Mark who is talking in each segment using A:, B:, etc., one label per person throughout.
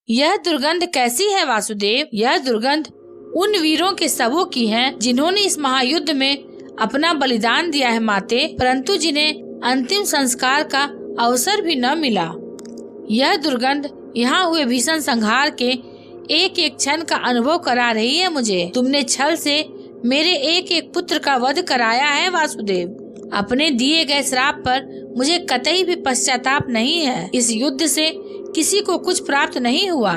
A: यह दुर्गंध कैसी है वासुदेव? यह दुर्गंध उन वीरों के शवों की है जिन्होंने इस महायुद्ध में अपना बलिदान दिया है माते, परंतु जिन्हें अंतिम संस्कार का अवसर भी न मिला। यह दुर्गंध यहाँ हुए भीषण संहार के एक एक क्षण का अनुभव करा रही है मुझे। तुमने छल से मेरे एक एक पुत्र का वध कराया है वासुदेव। अपने दिए गए श्राप पर मुझे कतई भी पश्चाताप नहीं है। इस युद्ध से किसी को कुछ प्राप्त नहीं हुआ।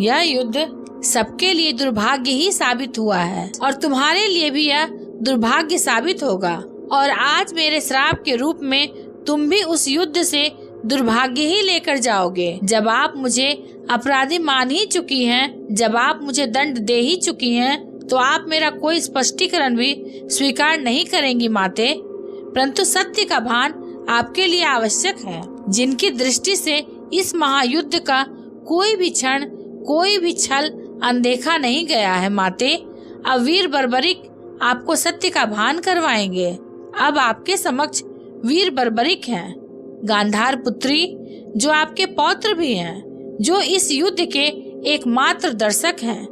A: यह युद्ध सबके लिए दुर्भाग्य ही साबित हुआ है और तुम्हारे लिए भी यह दुर्भाग्य साबित होगा। और आज मेरे श्राप के रूप में तुम भी उस युद्ध से दुर्भाग्य ही लेकर जाओगे। जब आप मुझे अपराधी मान ही चुकी हैं, जब आप मुझे दंड दे ही चुकी हैं, तो आप मेरा कोई स्पष्टीकरण भी स्वीकार नहीं करेंगी माते। परंतु सत्य का भान आपके लिए आवश्यक है, जिनकी दृष्टि से इस महायुद्ध का कोई भी क्षण, कोई भी छल अनदेखा नहीं गया है माते। अब वीर बर्बरिक आपको सत्य का भान करवाएंगे। अब आपके समक्ष वीर बर्बरिक हैं, गांधार पुत्री, जो आपके पौत्र भी हैं, जो इस युद्ध के एकमात्र दर्शक हैं।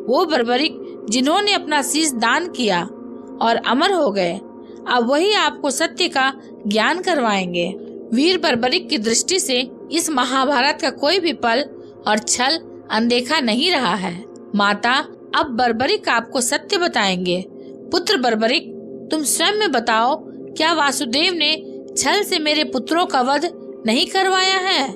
A: वो बर्बरिक जिन्होंने अपना शीश दान किया और अमर हो गए, अब वही आपको सत्य का ज्ञान करवाएंगे। वीर बर्बरिक की दृष्टि से इस महाभारत का कोई भी पल और छल अनदेखा नहीं रहा है। माता, अब बर्बरिक आपको सत्य बताएंगे। पुत्र बर्बरिक, तुम स्वयं में बताओ, क्या वासुदेव ने छल से मेरे पुत्रों का वध नहीं करवाया है?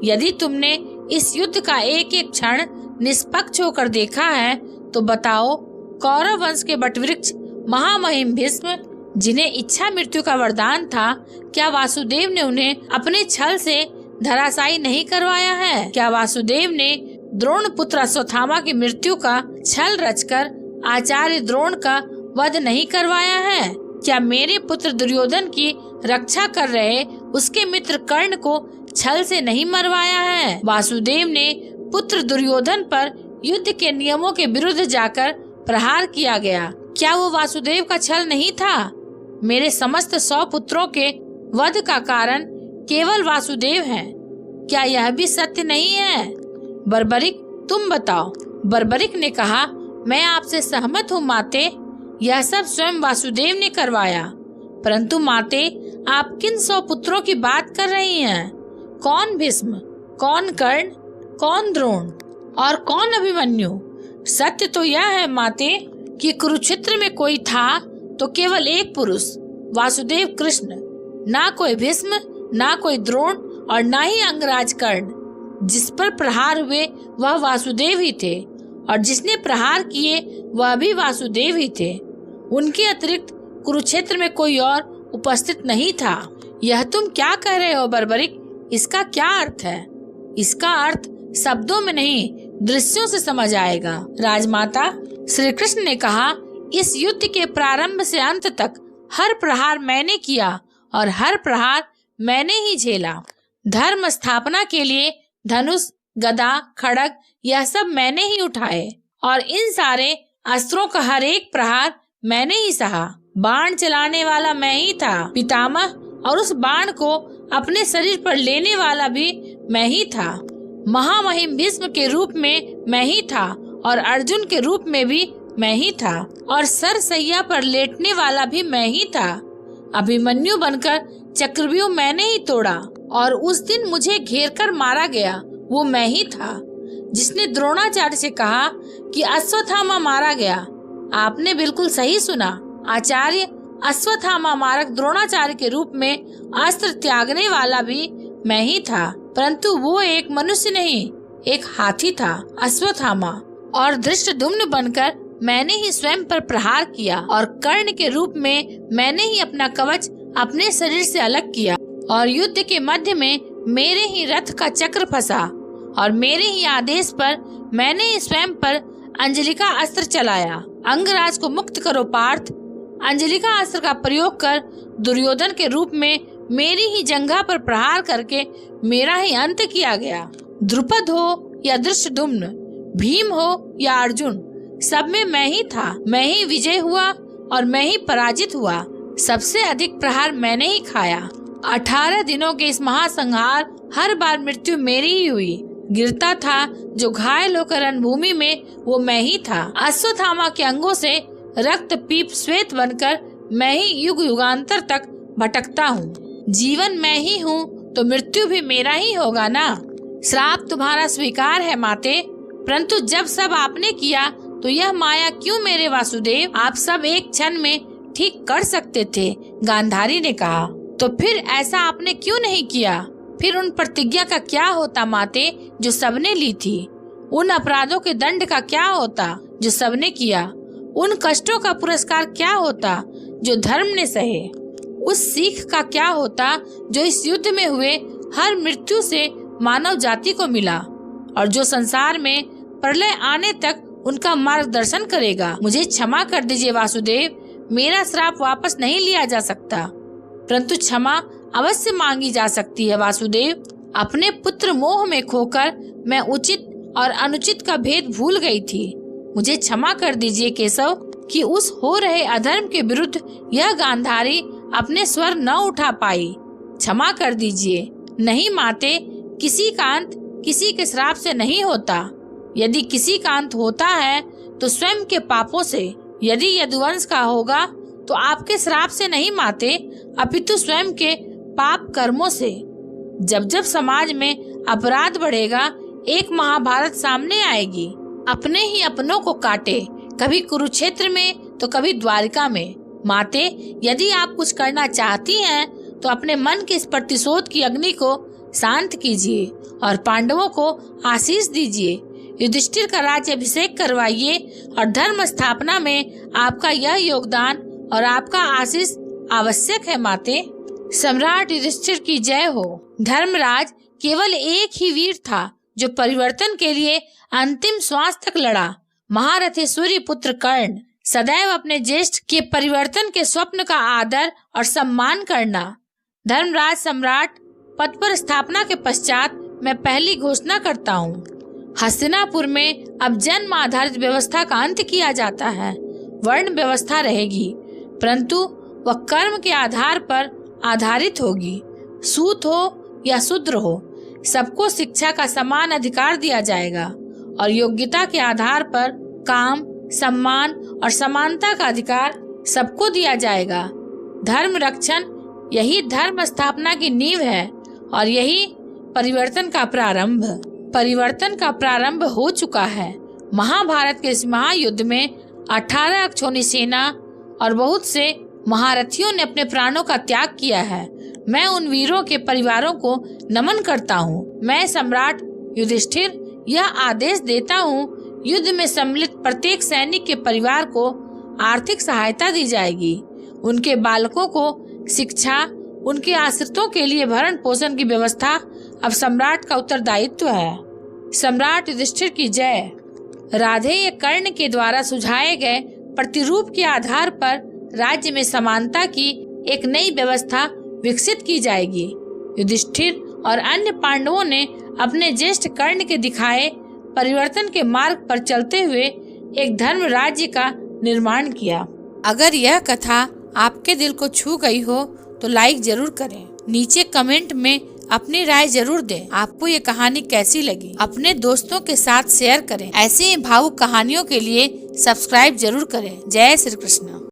A: यदि तुमने इस युद्ध का एक एक क्षण निष्पक्ष होकर देखा है, तो बताओ, कौरव वंश के बटवृक्ष महामहिम भीष्म, जिन्हें इच्छा मृत्यु का वरदान था, क्या वासुदेव ने उन्हें अपने छल से धराशायी नहीं करवाया है? क्या वासुदेव ने द्रोण पुत्र अश्वत्थामा की मृत्यु का छल रचकर आचार्य द्रोण का वध नहीं करवाया है? क्या मेरे पुत्र दुर्योधन की रक्षा कर रहे उसके मित्र कर्ण को छल से नहीं मरवाया है? वासुदेव ने पुत्र दुर्योधन पर युद्ध के नियमों के विरुद्ध जाकर प्रहार किया गया, क्या वो वासुदेव का छल नहीं था? मेरे समस्त 100 पुत्रों के वध का कारण केवल वासुदेव हैं। क्या यह भी सत्य नहीं है? बर्बरिक, तुम बताओ। बर्बरिक ने कहा, मैं आपसे सहमत हूँ माते, यह सब स्वयं वासुदेव ने करवाया। परंतु माते, आप किन 100 पुत्रों की बात कर रही हैं? कौन भीष्म, कौन कर्ण, कौन द्रोण और कौन अभिमन्यु? सत्य तो यह है माते कि कुरुक्षेत्र में कोई था तो केवल एक पुरुष, वासुदेव कृष्ण। ना कोई भीष्म, ना कोई द्रोण और ना ही अंगराज कर्ण। जिस पर प्रहार हुए वह वासुदेव ही थे और जिसने प्रहार किए वह भी वासुदेव ही थे। उनके अतिरिक्त कुरुक्षेत्र में कोई और उपस्थित नहीं था। यह तुम क्या कह रहे हो बर्बरिक? इसका क्या अर्थ है? इसका अर्थ शब्दों में नहीं, दृश्यों से समझ आएगा। राजमाता, श्री कृष्ण ने कहा, इस युद्ध के प्रारंभ से अंत तक हर प्रहार मैंने किया और हर प्रहार मैंने ही झेला। धर्म स्थापना के लिए धनुष, गदा, खड़ग यह सब मैंने ही उठाए और इन सारे अस्त्रों का हर एक प्रहार मैंने ही सहा। बाण चलाने वाला मैं ही था, पितामह, और उस बाण को अपने शरीर पर लेने वाला भी मैं ही था। महामहिम भीष्म के रूप में मैं ही था और अर्जुन के रूप में भी मैं ही था और सरसैया पर लेटने वाला भी मैं ही था। अभिमन्यु बनकर चक्रव्यूह मैंने ही तोड़ा और उस दिन मुझे घेर कर मारा गया वो मैं ही था। जिसने द्रोणाचार्य से कहा कि अश्वत्थामा मारा गया, आपने बिल्कुल सही सुना। आचार्य अश्वत्थामा मारक द्रोणाचार्य के रूप में अस्त्र त्यागने वाला भी मैं ही था, परंतु वो एक मनुष्य नहीं, एक हाथी था अश्वत्थामा। और धृष्टद्युम्न बनकर मैंने ही स्वयं पर प्रहार किया और कर्ण के रूप में मैंने ही अपना कवच अपने शरीर से अलग किया और युद्ध के मध्य में मेरे ही रथ का चक्र फंसा और मेरे ही आदेश पर मैंने ही स्वयं पर अंजलिका अस्त्र चलाया। अंगराज को मुक्त करो पार्थ। अंजलिका अस्त्र का प्रयोग कर दुर्योधन के रूप में मेरी ही जंघा पर प्रहार करके मेरा ही अंत किया गया। द्रुपद हो या धृष्टद्युम्न, भीम हो या अर्जुन, सब में मैं ही था। मैं ही विजय हुआ और मैं ही पराजित हुआ। सबसे अधिक प्रहार मैंने ही खाया। 18 दिनों के इस महासंहार हर बार मृत्यु मेरी ही हुई। गिरता था, जो घायल होकर रणभूमि में, वो मैं ही था। अश्वत्थामा के अंगों से रक्त पीप श्वेत बनकर मैं ही युग युगांतर तक भटकता हूँ। जीवन मैं ही हूँ तो मृत्यु भी मेरा ही होगा ना। श्राप तुम्हारा स्वीकार है माते, परंतु जब सब आपने किया तो यह माया क्यों मेरे वासुदेव? आप सब एक क्षण में ठीक कर सकते थे, गांधारी ने कहा। तो फिर ऐसा आपने क्यों नहीं किया? फिर उन प्रतिज्ञा का क्या होता माते, जो सबने ली थी? उन अपराधों के दंड का क्या होता, जो सबने किया? उन कष्टों का पुरस्कार क्या होता, जो धर्म ने सहे? उस सीख का क्या होता, जो इस युद्ध में हुए हर मृत्यु से मानव जाति को मिला, और जो संसार में प्रलय आने तक उनका मार्गदर्शन करेगा? मुझे क्षमा कर दीजिए वासुदेव, मेरा श्राप वापस नहीं लिया जा सकता, परंतु क्षमा अवश्य मांगी जा सकती है वासुदेव। अपने पुत्र मोह में खोकर मैं उचित और अनुचित का भेद भूल गई थी। मुझे क्षमा कर दीजिए केशव कि उस हो रहे अधर्म के विरुद्ध यह गांधारी अपने स्वर न उठा पाई। क्षमा कर दीजिए। नहीं माते, किसी का अंत किसी के श्राप से नहीं होता। यदि किसी का अंत होता है तो स्वयं के पापों से। यदि यदुवंश का होगा तो आपके श्राप से नहीं माते, अपितु स्वयं के पाप कर्मों से। जब जब समाज में अपराध बढ़ेगा, एक महाभारत सामने आएगी। अपने ही अपनों को काटे, कभी कुरुक्षेत्र में तो कभी द्वारिका में। माते, यदि आप कुछ करना चाहती हैं तो अपने मन के इस प्रतिशोध की अग्नि को शांत कीजिए और पांडवों को आशीष दीजिए। युधिष्ठिर का राज्य अभिषेक करवाइए और धर्म स्थापना में आपका यह योगदान और आपका आशीष आवश्यक है माते। सम्राट युधिष्ठिर की जय हो। धर्मराज केवल एक ही वीर था जो परिवर्तन के लिए अंतिम श्वास तक लड़ा। महारथी सूर्य पुत्र कर्ण। सदैव अपने ज्येष्ठ के परिवर्तन के स्वप्न का आदर और सम्मान करना। धर्मराज सम्राट पद पर स्थापना के पश्चात मैं पहली घोषणा करता हूँ, हस्तिनापुर में अब जन्म आधारित व्यवस्था का अंत किया जाता है। वर्ण व्यवस्था रहेगी, परंतु वह कर्म के आधार पर आधारित होगी। सूत हो या शूद्र हो, सबको शिक्षा का समान अधिकार दिया जाएगा और योग्यता के आधार पर काम, सम्मान और समानता का अधिकार सबको दिया जाएगा। धर्म रक्षण यही धर्म स्थापना की नींव है और यही परिवर्तन का प्रारंभ। परिवर्तन का प्रारंभ हो चुका है। महाभारत के इस महायुद्ध में 18 अक्षौणी सेना और बहुत से महारथियों ने अपने प्राणों का त्याग किया है। मैं उन वीरों के परिवारों को नमन करता हूँ। मैं सम्राट युधिष्ठिर यह आदेश देता हूँ, युद्ध में सम्मिलित प्रत्येक सैनिक के परिवार को आर्थिक सहायता दी जाएगी। उनके बालकों को शिक्षा, उनके आश्रितों के लिए भरण पोषण की व्यवस्था अब सम्राट का उत्तरदायित्व है। सम्राट युधिष्ठिर की जय। राधेय कर्ण के द्वारा सुझाए गए प्रतिरूप के आधार पर राज्य में समानता की एक नई व्यवस्था विकसित की जाएगी। युधिष्ठिर और अन्य पांडवों ने अपने ज्येष्ठ कर्ण के दिखाए परिवर्तन के मार्ग पर चलते हुए एक धर्म राज्य का निर्माण किया। अगर यह कथा आपके दिल को छू गई हो तो लाइक जरूर करें। नीचे कमेंट में अपनी राय जरूर दें। आपको ये कहानी कैसी लगी? अपने दोस्तों के साथ शेयर करें। ऐसे ही भावुक कहानियों के लिए सब्सक्राइब जरूर करें। जय श्री कृष्ण।